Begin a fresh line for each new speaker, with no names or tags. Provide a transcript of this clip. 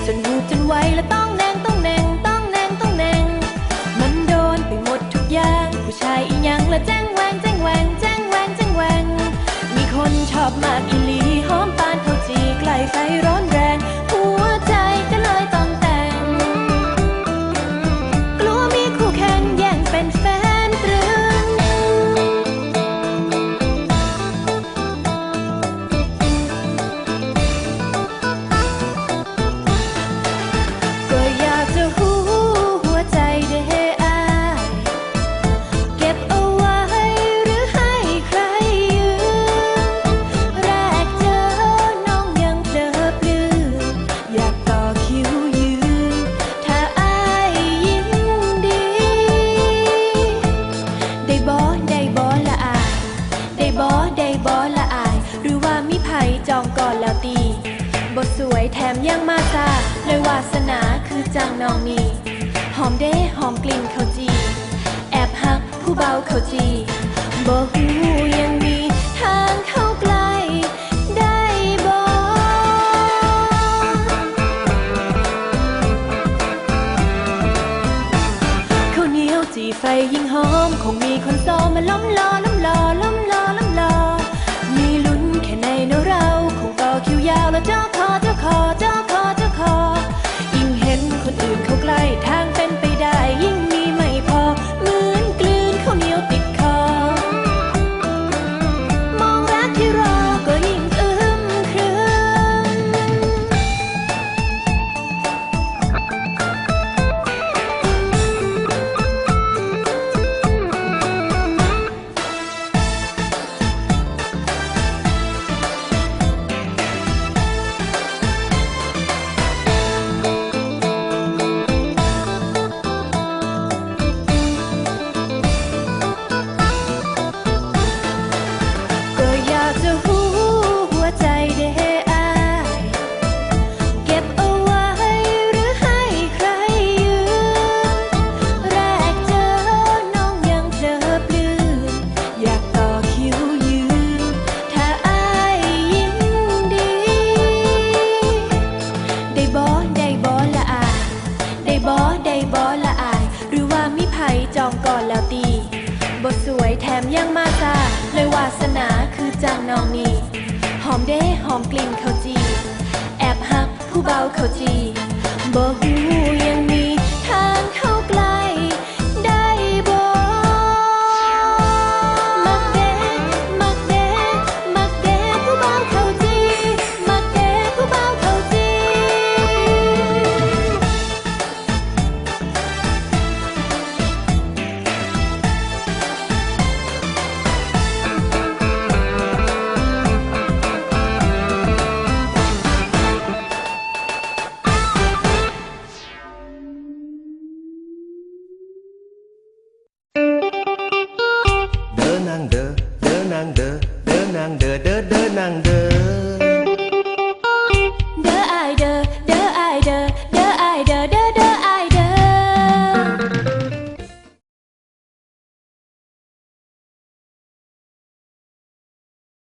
จนหูจนไวและต้องแนงต้องแนงต้องแนงต้องแนงมันโดนไปหมดทุกอย่างผู้ชายอีหยังละแจ้งแหวงแจ้งแหวงแจ้งแหวงแจ้งแหวงมีคนชอบมากอีหลีหอมปานข้าวจีใกล้ไฟร้อนแรงหัวใจก็เลยต้องแต่งกลัวมีคู่แข่งแย่งเป็นแฟนตรึงก็อยากจะหูหัวใจได้อายเก็บเอาไว้หรือให้ใครยืมแรกเจอน้องยังเพลิดเพลินอยากต่อคิวยืนถ้าอายยินดีได้บ่ละอายได้บ่ละอายหรือว่ามีไผจองก่อนแล้วตีบ่สวยแถมยังมาซาเลยวาสนาคือจังน้องนี่หอมเด้หอมกลิ่นข้าวจีแอบหักผู้เบาข้าวจีบ่ฮู้ยังมีทางเข้าใกล้ได้บ่ข้าวเหนียวจีไฟยิ่งหอมคงมีคนซ้อมมาล้อมล้อล้ำล้อล้ำล้อล้ำล้อมีลุ้นแค่ในเนอะเราคงต่อคิวยาวแล้วเจ้าคอยิ่งเห็นคนอื่นเข้าใกล้ทางเป็นไปได้ยิ่งมีไม่พอเหมือนกลืนข้าวเหนียวติดคอมองรักที่รอก็ยิ่งอึมครึมก็อยากจะหูหัวใจได้อายเก็บเอาไว้หรือให้ใครยืมแรกเจอน้องยังเพลิดเพลินอยากต่อคิวยืนถ้าอายยินดีได้บ่ละอายได้บ่ละอายหรือว่ามีไผจองก่อนแล้วตีบ่สวยแถมยังมาซาเลยวาสนาคือจังน้องนี่หอมเด้หอมกลิ่นข้าวจีแอบหักผู้เบาข้าวจี